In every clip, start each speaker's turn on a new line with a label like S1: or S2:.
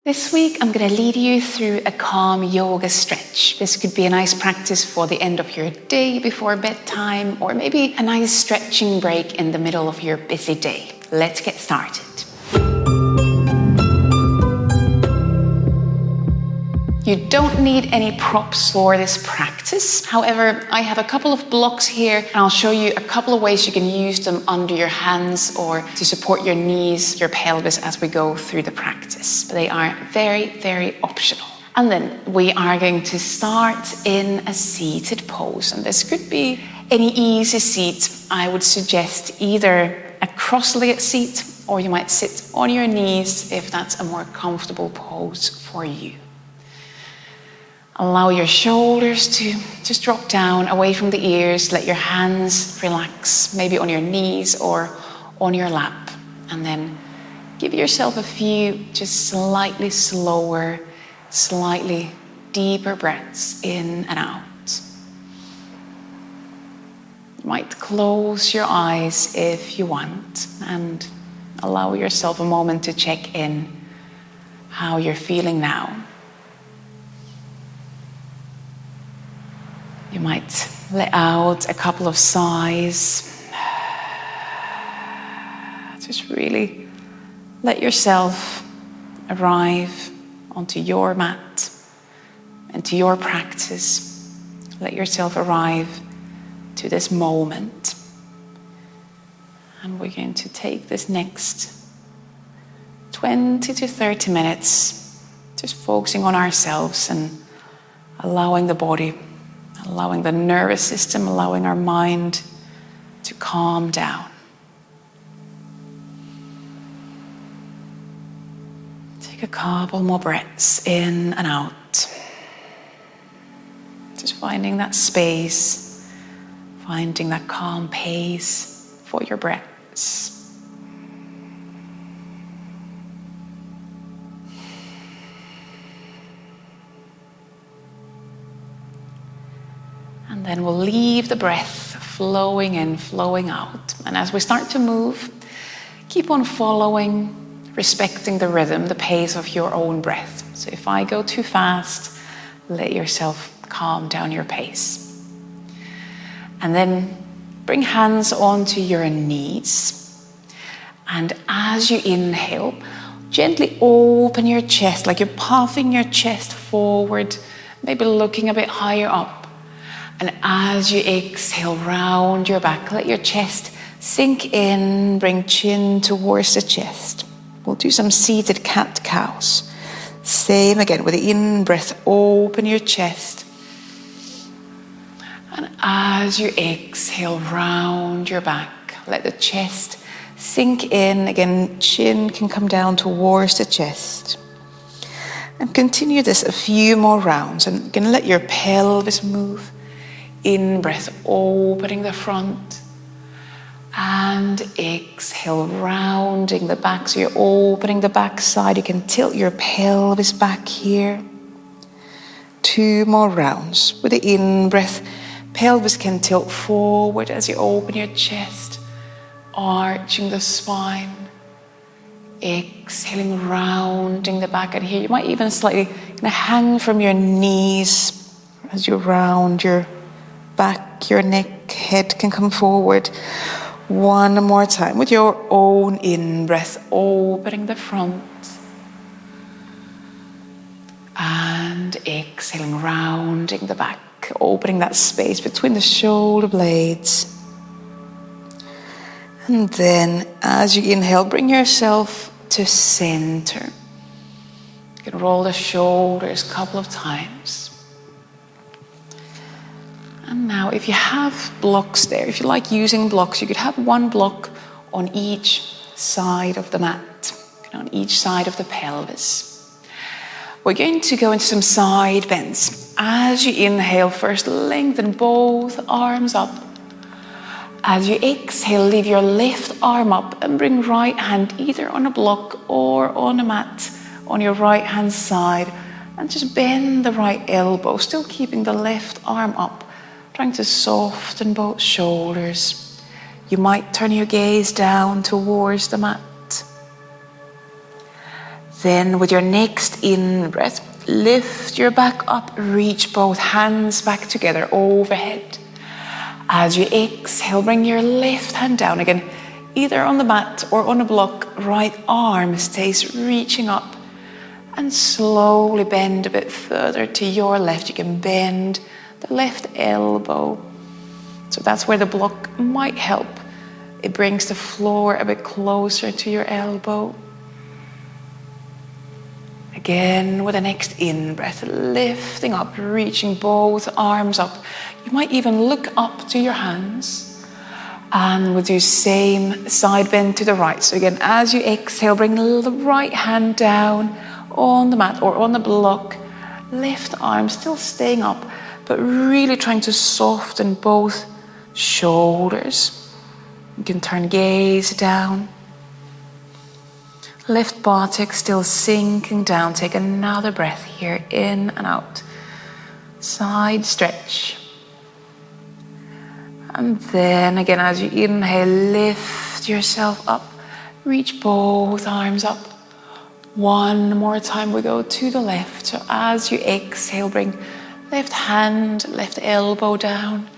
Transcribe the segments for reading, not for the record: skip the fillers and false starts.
S1: This week, I'm going to lead you through a calm yoga stretch. This could be a nice practice for the end of your day before bedtime, or maybe a nice stretching break in the middle of your busy day. Let's get started. You don't need any props for this practice. However, I have a couple of blocks here, and I'll show you a couple of ways you can use them under your hands or to support your knees, your pelvis as we go through the practice. But they are very, very optional. And then we are going to start in a seated pose. And this could be any easy seat. I would suggest either a cross-legged seat, or you might sit on your knees if that's a more comfortable pose for you. Allow your shoulders to just drop down away from the ears. Let your hands relax, maybe on your knees or on your lap. And then give yourself a few just slightly slower, slightly deeper breaths in and out. You might close your eyes if you want and allow yourself a moment to check in how you're feeling now. You might let out a couple of sighs. Just really let yourself arrive onto your mat and to your practice. Let yourself arrive to this moment. And we're going to take this next 20 to 30 minutes just focusing on ourselves and allowing the body, allowing the nervous system, allowing our mind to calm down. Take a couple more breaths in and out. Just finding that space, finding that calm pace for your breaths. And then we'll leave the breath flowing in, flowing out. And as we start to move, keep on following, respecting the rhythm, the pace of your own breath. So if I go too fast, let yourself calm down your pace. And then bring hands onto your knees. And as you inhale, gently open your chest, like you're puffing your chest forward, maybe looking a bit higher up. And as you exhale, round your back, let your chest sink in, bring chin towards the chest. We'll do some seated cat-cows. Same again, with the in-breath, open your chest. And as you exhale, round your back, let the chest sink in. Again, chin can come down towards the chest. And continue this a few more rounds. And you can let your pelvis move. In breath, opening the front, and exhale, rounding the back. So you're opening the back side. You can tilt your pelvis back here. 2 more rounds. With the in breath, pelvis can tilt forward as you open your chest, arching the spine. Exhaling, rounding the back. And here you might even slightly hang from your knees as you round your back, your neck, head can come forward. 1 more time with your own in-breath, opening the front. And exhaling, rounding the back, opening that space between the shoulder blades. And then as you inhale, bring yourself to center. You can roll the shoulders a couple of times. And now if you have blocks there, if you like using blocks, you could have 1 block on each side of the mat, on each side of the pelvis. We're going to go into some side bends. As you inhale, first lengthen both arms up. As you exhale, leave your left arm up and bring right hand either on a block or on a mat on your right hand side. And just bend the right elbow, still keeping the left arm up. Trying to soften both shoulders. You might turn your gaze down towards the mat. Then with your next in-breath, lift your back up, reach both hands back together overhead. As you exhale, bring your left hand down again, either on the mat or on a block. Right arm stays reaching up, and slowly bend a bit further to your left. You can bend the left elbow. So that's where the block might help. It brings the floor a bit closer to your elbow. Again, with the next in-breath, lifting up, reaching both arms up. You might even look up to your hands. And with your same side bend to the right. So again, as you exhale, bring the right hand down on the mat or on the block. Left arm still staying up, but really trying to soften both shoulders. You can turn gaze down. Left buttock still sinking down. Take another breath here, in and out. Side stretch. And then again, as you inhale, lift yourself up. Reach both arms up. One more time, we go to the left. So as you exhale, bring left hand, left elbow down.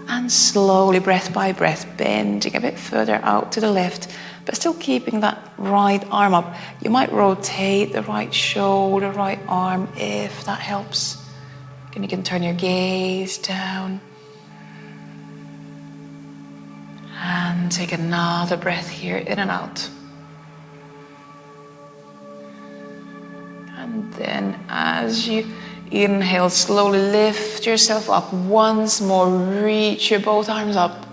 S1: And slowly, breath by breath, bending a bit further out to the left, but still keeping that right arm up. You might rotate the right shoulder, right arm, if that helps. And you can turn your gaze down. And take another breath here, in and out. And then as you inhale, slowly lift yourself up. Once more, reach your both arms up.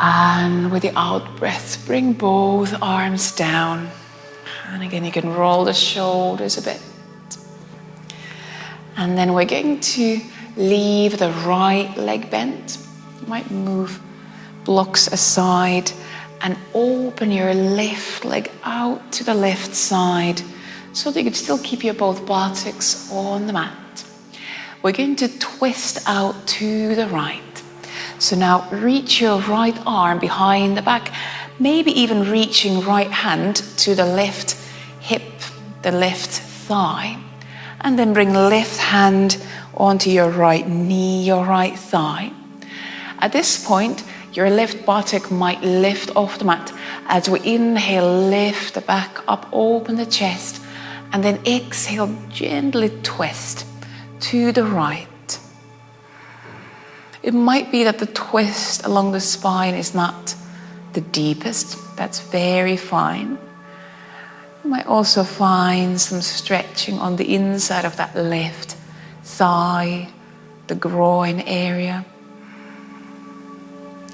S1: And with the out breath, bring both arms down. And again, you can roll the shoulders a bit. And then we're going to leave the right leg bent. You might move blocks aside and open your left leg out to the left side so that you can still keep your both buttocks on the mat. We're going to twist out to the right. So now reach your right arm behind the back, maybe even reaching right hand to the left hip, the left thigh, and then bring left hand onto your right knee, your right thigh. At this point, your left buttock might lift off the mat. As we inhale, lift the back up, open the chest, and then exhale, gently twist to the right. It might be that the twist along the spine is not the deepest. That's very fine. You might also find some stretching on the inside of that left thigh, the groin area.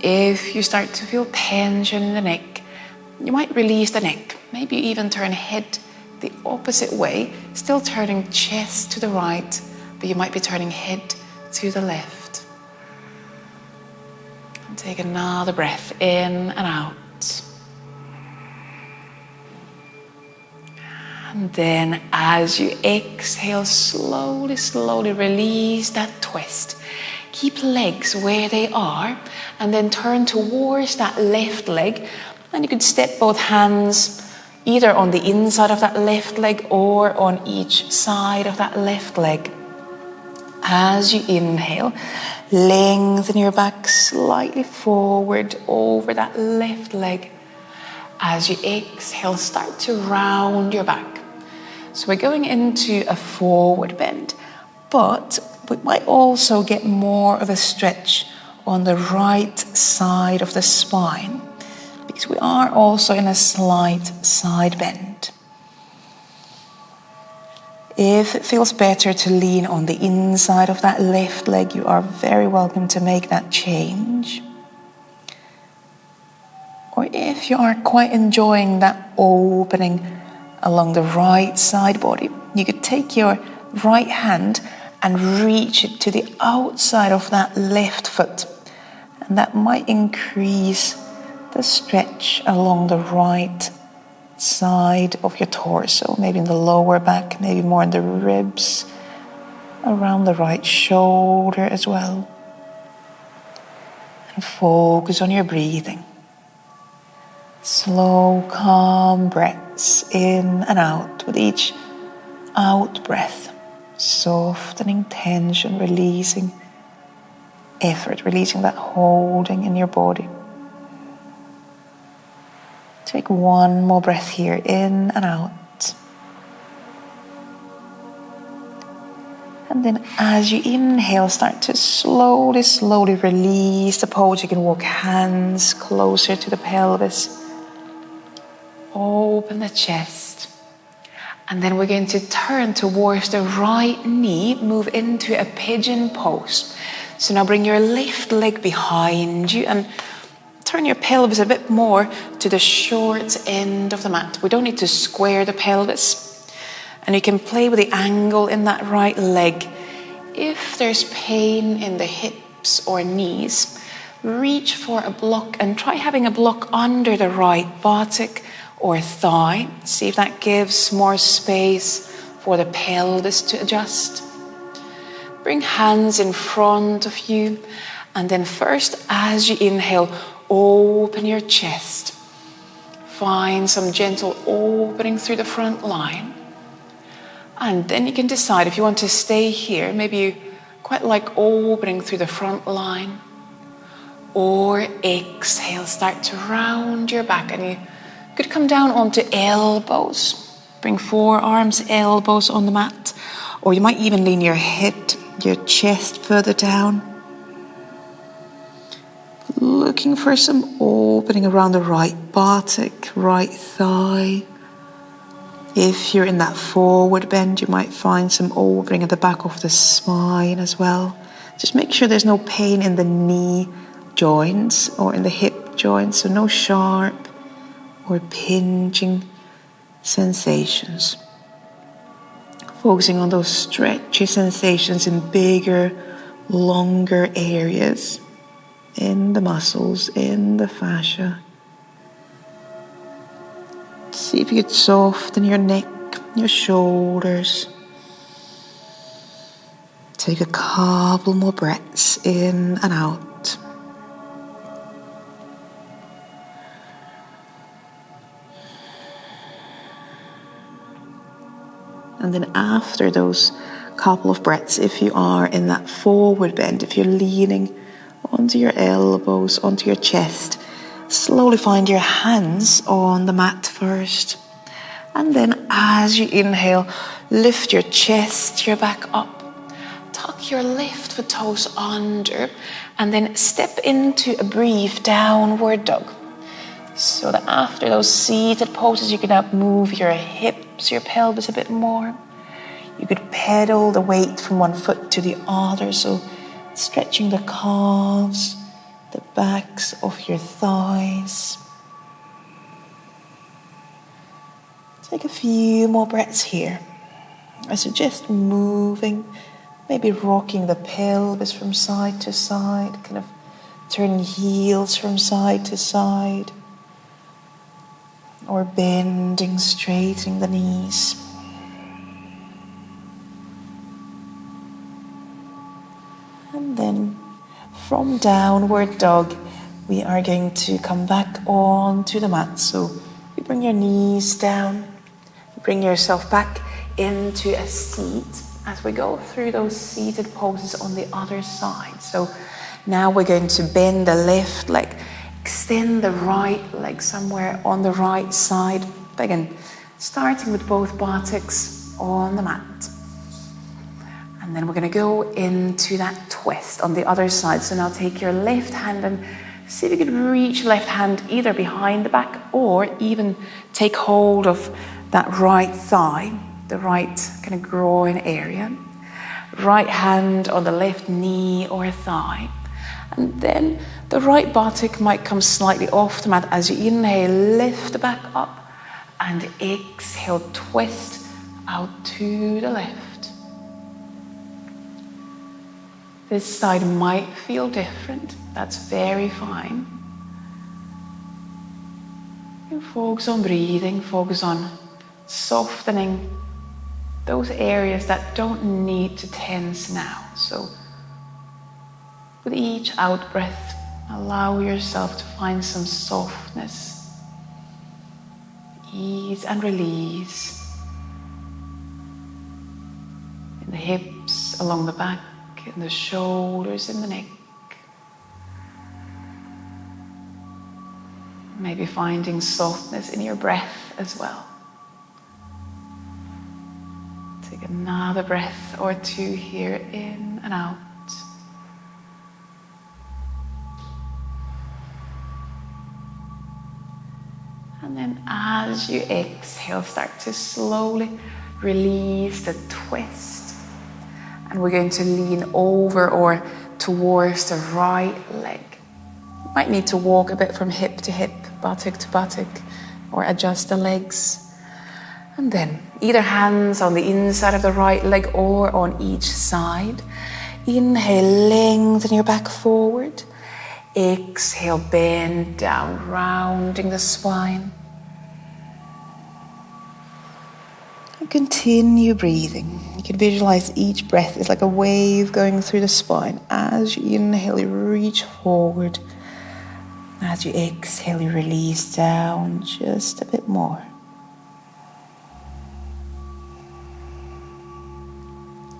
S1: If you start to feel tension in the neck, you might release the neck. Maybe even turn head the opposite way, still turning chest to the right, but you might be turning head to the left. And take another breath in and out. And then as you exhale, slowly, slowly release that twist. Keep legs where they are and then turn towards that left leg. And you could step both hands either on the inside of that left leg or on each side of that left leg. As you inhale, lengthen your back slightly forward over that left leg. As you exhale, start to round your back. So we're going into a forward bend, but we might also get more of a stretch on the right side of the spine, because we are also in a slight side bend. If it feels better to lean on the inside of that left leg, you are very welcome to make that change. Or if you are quite enjoying that opening along the right side body, you could take your right hand and reach it to the outside of that left foot. And that might increase the stretch along the right side of your torso, maybe in the lower back, maybe more in the ribs, around the right shoulder as well. And focus on your breathing. Slow, calm breath. breaths in and out. With each out breath, softening tension, releasing effort, releasing that holding in your body. Take one more breath here, in and out. And then as you inhale, start to slowly release the pose. You can walk hands closer to the pelvis. Open the chest. And then we're going to turn towards the right knee, move into a pigeon pose. So now bring your left leg behind you and turn your pelvis a bit more to the short end of the mat. We don't need to square the pelvis. And you can play with the angle in that right leg. If there's pain in the hips or knees, reach for a block and try having a block under the right buttock or thigh. See if that gives more space for the pelvis to adjust. Bring hands in front of you. And then first, as you inhale, open your chest. Find some gentle opening through the front line. And then you can decide if you want to stay here. Maybe you quite like opening through the front line. Or exhale, start to round your back. And you could come down onto elbows. Bring forearms, elbows on the mat. Or you might even lean your head, your chest further down. Looking for some opening around the right buttock, right thigh. If you're in that forward bend, you might find some opening at the back of the spine as well. Just make sure there's no pain in the knee joints or in the hip joints, so no sharp or pinching sensations. Focusing on those stretchy sensations in bigger, longer areas, in the muscles, in the fascia. See if you could soften your neck, your shoulders. Take a couple more breaths in and out. And then after those couple of breaths, if you are in that forward bend, if you're leaning onto your elbows, onto your chest, slowly find your hands on the mat first. And then as you inhale, lift your chest, your back up. Tuck your left foot toes under. And then step into a brief downward dog. So that after those seated poses, you can now move your hips, your pelvis a bit more. You could pedal the weight from one foot to the other. So stretching the calves, the backs of your thighs. Take a few more breaths here. I suggest moving, maybe rocking the pelvis from side to side, kind of turning heels from side to side, or bending, straightening the knees. And then from downward dog, we are going to come back onto the mat. So you bring your knees down, bring yourself back into a seat as we go through those seated poses on the other side. So now we're going to bend the left leg, extend the right leg somewhere on the right side. Again, starting with both buttocks on the mat. And then we're going to go into that twist on the other side. So now take your left hand and see if you can reach left hand either behind the back or even take hold of that right thigh, the right kind of groin area. Right hand on the left knee or thigh. And then the right buttock might come slightly off the mat. As you inhale, lift the back up and exhale, twist out to the left. This side might feel different. That's very fine. You focus on breathing, focus on softening those areas that don't need to tense now. So with each out breath, allow yourself to find some softness. Ease and release in the hips, along the back, in the shoulders, in the neck. Maybe finding softness in your breath as well. Take another breath or two here, in and out. And then as you exhale, start to slowly release the twist. And we're going to lean over or towards the right leg. You might need to walk a bit from hip to hip, buttock to buttock, or adjust the legs. And then either hands on the inside of the right leg or on each side. Inhale, lengthen your back forward. Exhale, bend down, rounding the spine. And continue breathing. You can visualize each breath is like a wave going through the spine. As you inhale, you reach forward. As you exhale, you release down just a bit more.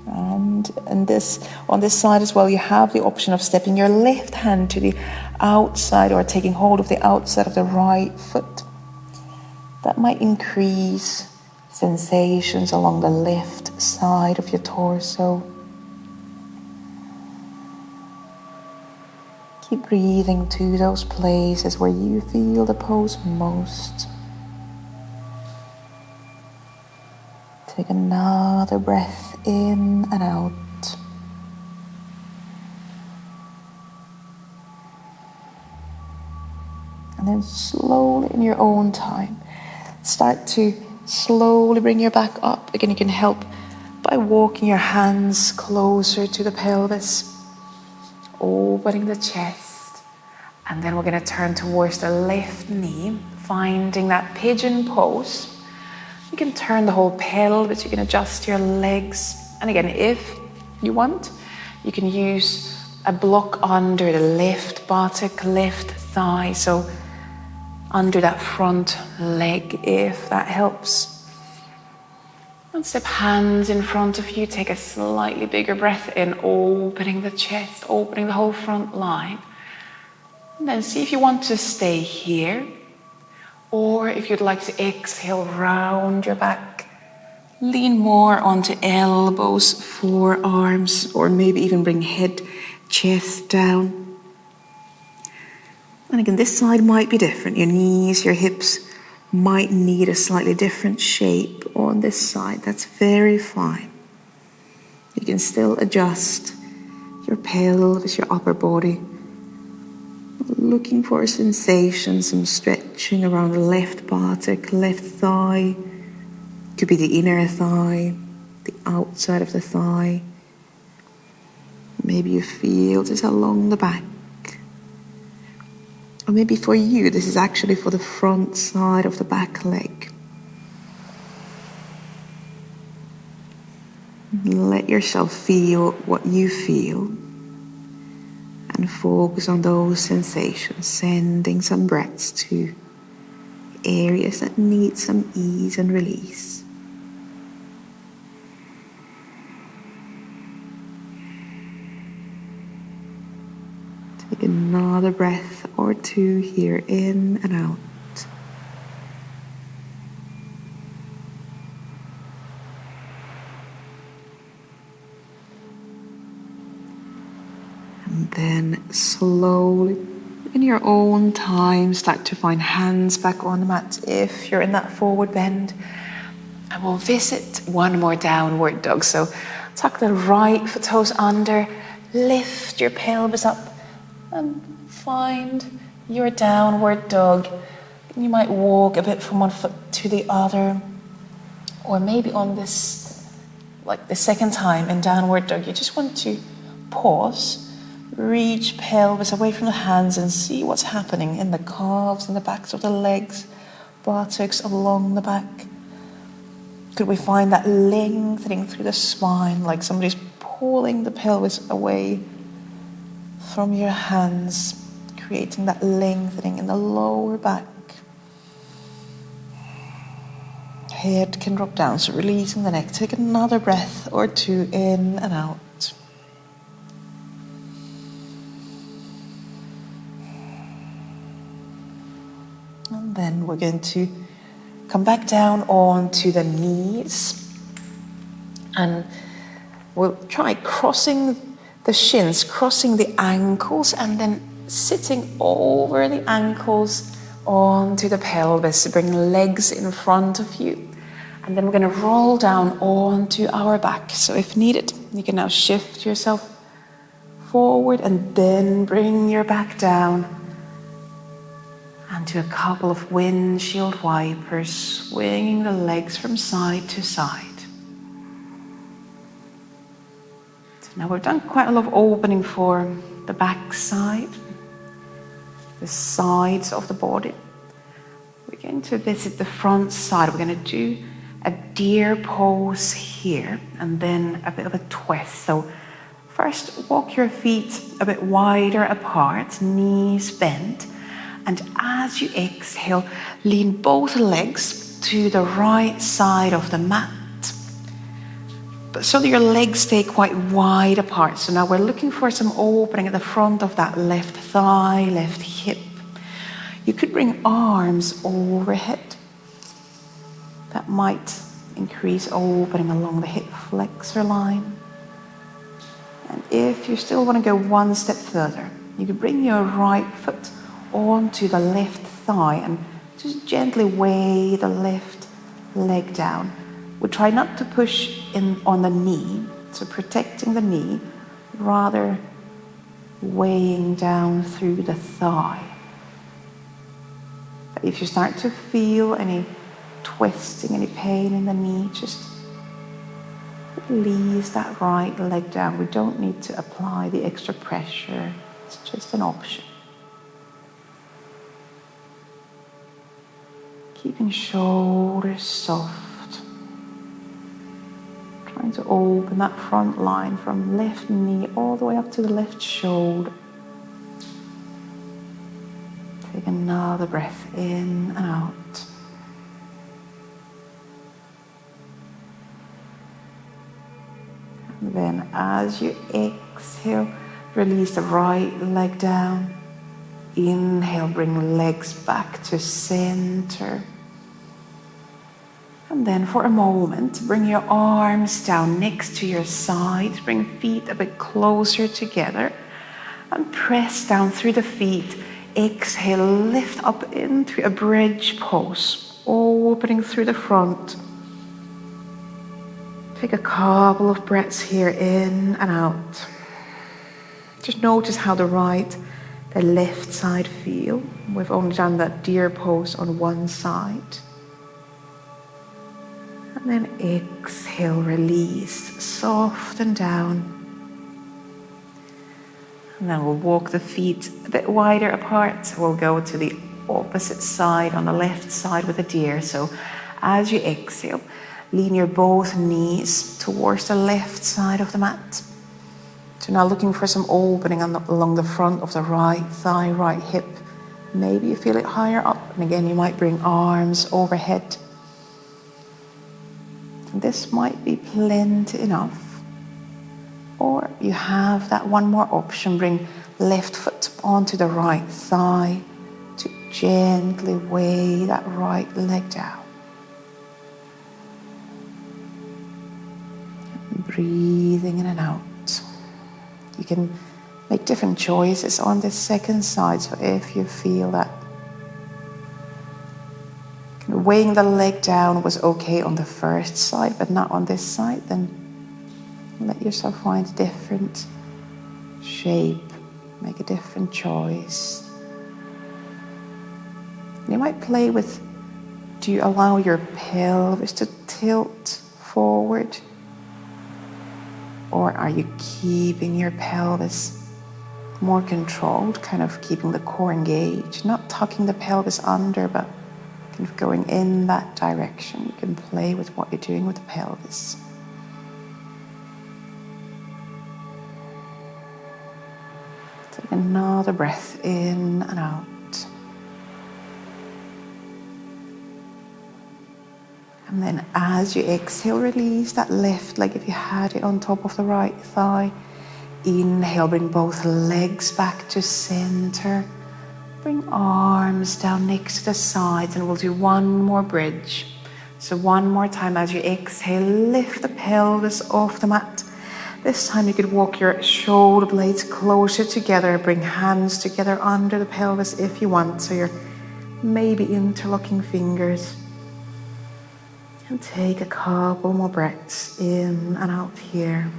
S1: And on this side as well, you have the option of stepping your left hand to the outside or taking hold of the outside of the right foot. That might increase sensations along the left side of your torso. Keep breathing to those places where you feel the pose most. Take another breath in and out. And then slowly, in your own time, start to slowly bring your back up. Again, you can help by walking your hands closer to the pelvis, opening the chest. And then we're going to turn towards the left knee, finding that pigeon pose. You can turn the whole pelvis, you can adjust your legs. And again, if you want, you can use a block under the left buttock, left thigh. So under that front leg, if that helps. And step hands in front of you, take a slightly bigger breath in, opening the chest, opening the whole front line. And then see if you want to stay here, or if you'd like to exhale, round your back, lean more onto elbows, forearms, or maybe even bring head, chest down. And again, this side might be different. Your knees, your hips might need a slightly different shape on this side. That's very fine. You can still adjust your pelvis, your upper body. Looking for a sensation, some stretching around the left buttock, left thigh. Could be the inner thigh, the outside of the thigh. Maybe you feel this along the back. Or maybe for you, this is actually for the front side of the back leg. Let yourself feel what you feel and focus on those sensations, sending some breaths to areas that need some ease and release. Take another breath or two here, in and out. And then slowly, in your own time, start to find hands back on the mat if you're in that forward bend. And we'll visit one more downward dog. So tuck the right foot toes under, lift your pelvis up, and find your downward dog. You might walk a bit from one foot to the other, or maybe on this, like the second time in downward dog, you just want to pause, reach pelvis away from the hands and see what's happening in the calves and the backs of the legs, buttocks along the back. Could we find that lengthening through the spine, like somebody's pulling the pelvis away from your hands, creating that lengthening in the lower back.
S2: head can drop down, so releasing the neck. Take another breath or two in and out. And then we're going to come back down onto the knees. And we'll try crossing the shins, crossing the ankles, and then sitting over the ankles onto the pelvis. Bring legs in front of you. And then we're going to roll down onto our back. So if needed, you can now shift yourself forward and then bring your back down. And do a couple of windshield wipers, swinging the legs from side to side. So now we've done quite a lot of opening for the back side, the sides of the body. We're going to visit the front side. We're going to do a deer pose here and then a bit of a twist. So first, walk your feet a bit wider apart, knees bent. And as you exhale, lean both legs to the right side of the mat. But so that your legs stay quite wide apart. So now we're looking for some opening at the front of that left thigh, left hip. You could bring arms overhead. That might increase opening along the hip flexor line. And if you still want to go one step further, you could bring your right foot onto the left thigh and just gently weigh the left leg down. We try not to push in on the knee, so protecting the knee, rather weighing down through the thigh. But if you start to feel any twisting, any pain in the knee, just release that right leg down. We don't need to apply the extra pressure. It's just an option. Keeping shoulders soft. Trying to open that front line from left knee all the way up to the left shoulder. Take another breath in and out. And then as you exhale, release the right leg down. Inhale, bring legs back to center. And then for a moment, bring your arms down next to your sides. Bring feet a bit closer together. And press down through the feet. Exhale, lift up into a bridge pose. Opening through the front. Take a couple of breaths here in and out. Just notice how the left side feel. We've only done that deer pose on one side. And then exhale, release, soften down. And then we'll walk the feet a bit wider apart. We'll go to the opposite side on the left side with the deer. So as you exhale, lean your both knees towards the left side of the mat. So now looking for some opening along the front of the right thigh, right hip. Maybe you feel it higher up. And again, you might bring arms overhead. And this might be plenty enough. Or you have that one more option. Bring left foot onto the right thigh to gently weigh that right leg down. And breathing in and out. You can make different choices on this second side. So if you feel that weighing the leg down was okay on the first side, but not on this side, then let yourself find a different shape, make a different choice. You might play with, do you allow your pelvis to tilt forward? Or are you keeping your pelvis more controlled, kind of keeping the core engaged, not tucking the pelvis under, but kind of going in that direction? You can play with what you're doing with the pelvis. Take another breath in and out. And then as you exhale, release that left leg if you had it on top of the right thigh. Inhale, bring both legs back to center. Bring arms down next to the sides, and we'll do one more bridge. So one more time as you exhale, lift the pelvis off the mat. This time you could walk your shoulder blades closer together, bring hands together under the pelvis if you want. So you're maybe interlocking fingers. And take a couple more breaths in and out here.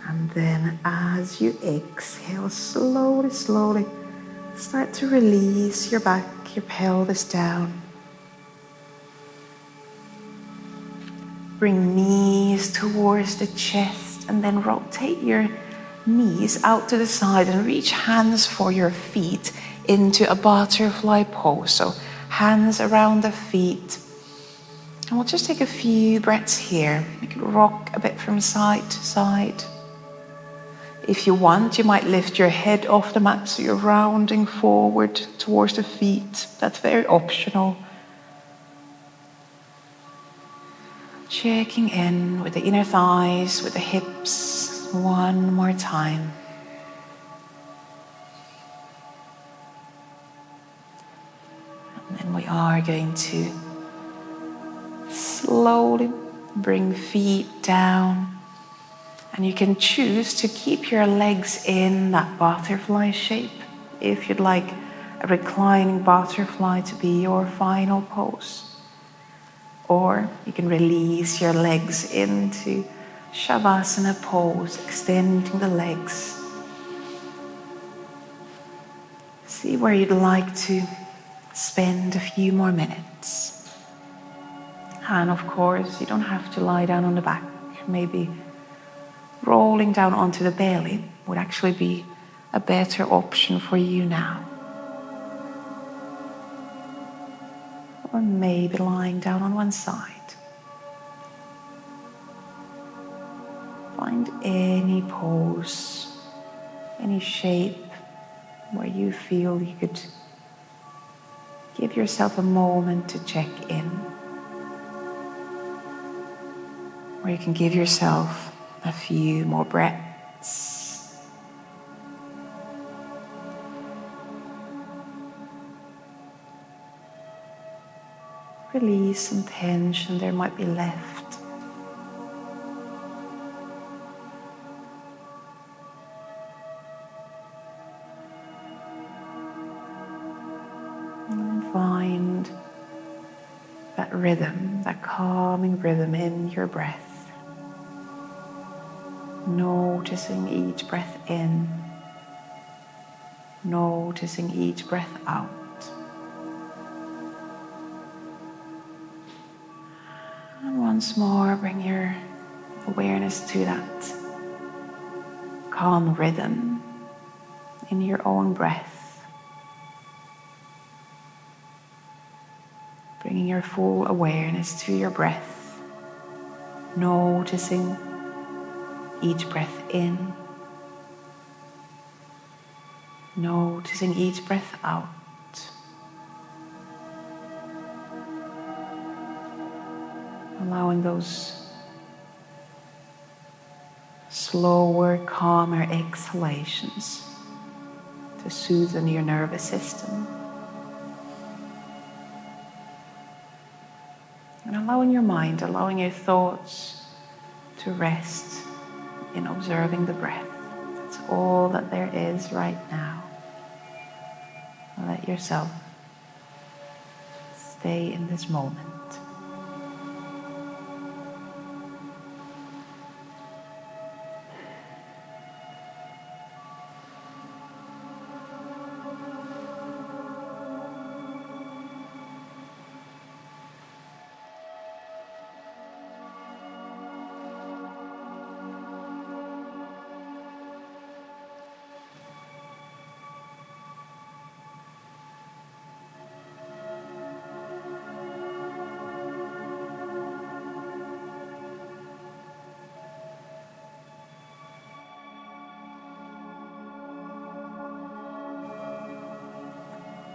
S2: And then as you exhale, slowly, slowly, start to release your back, your pelvis down. Bring knees towards the chest and then rotate your knees out to the side and reach hands for your feet into a butterfly pose. So hands around the feet. And we'll just take a few breaths here. You can rock a bit from side to side. If you want, you might lift your head off the mat so you're rounding forward towards the feet. That's very optional. Checking in with the inner thighs, with the hips, one more time. And then we are going to slowly bring feet down. And you can choose to keep your legs in that butterfly shape if you'd like a reclining butterfly to be your final pose. Or you can release your legs into Shavasana pose, extending the legs. See where you'd like to spend a few more minutes. And of course, you don't have to lie down on the back. Maybe rolling down onto the belly would actually be a better option for you now. Or maybe lying down on one side. Find any pose, any shape where you feel you could give yourself a moment to check in. Or you can give yourself a few more breaths. Release some tension there might be left. And find that rhythm, that calming rhythm in your breath. Noticing each breath in, noticing each breath out. And once more, bring your awareness to that calm rhythm in your own breath. Bringing your full awareness to your breath, noticing each breath in, noticing each breath out. Allowing those slower, calmer exhalations to soothe your nervous system. And allowing your mind, allowing your thoughts to rest in observing the breath. That's all that there is right now. Let yourself stay in this moment.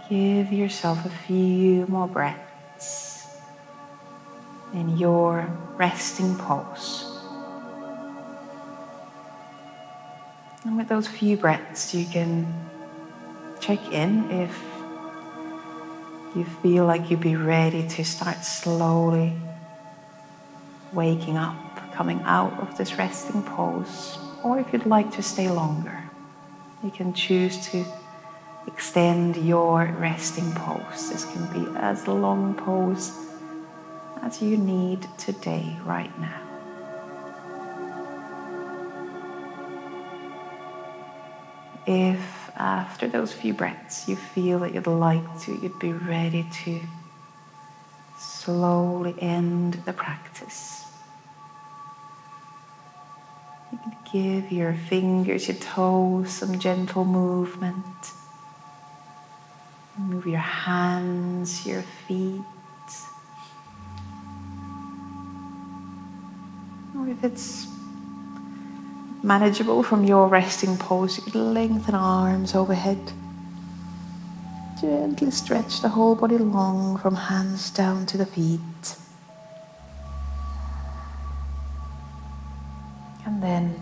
S2: Give yourself a few more breaths in your resting pose. And with those few breaths, you can check in if you feel like you'd be ready to start slowly waking up, coming out of this resting pose, or if you'd like to stay longer, you can choose to extend your resting pose. This can be as long pose as you need today, right now. If after those few breaths you feel that you'd be ready to slowly end the practice, you can give your fingers, your toes some gentle movement. Move your hands, your feet. Or if it's manageable from your resting pose, you could lengthen arms overhead. Gently stretch the whole body long from hands down to the feet. And then,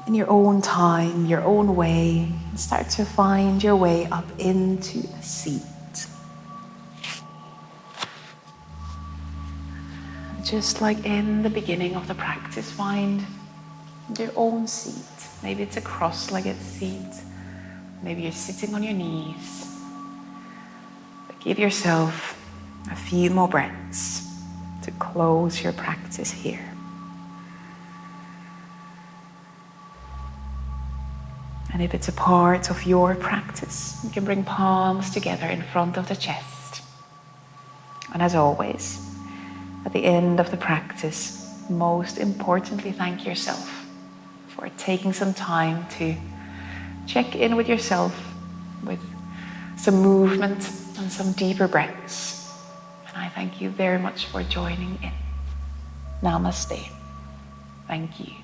S2: in your own time, your own way, start to find your way up into a seat. Just like in the beginning of the practice, find your own seat. Maybe it's a cross-legged seat. Maybe you're sitting on your knees. But give yourself a few more breaths to close your practice here. And if it's a part of your practice, you can bring palms together in front of the chest. And as always, at the end of the practice, most importantly, thank yourself for taking some time to check in with yourself with some movement and some deeper breaths. And I thank you very much for joining in. Namaste. Thank you.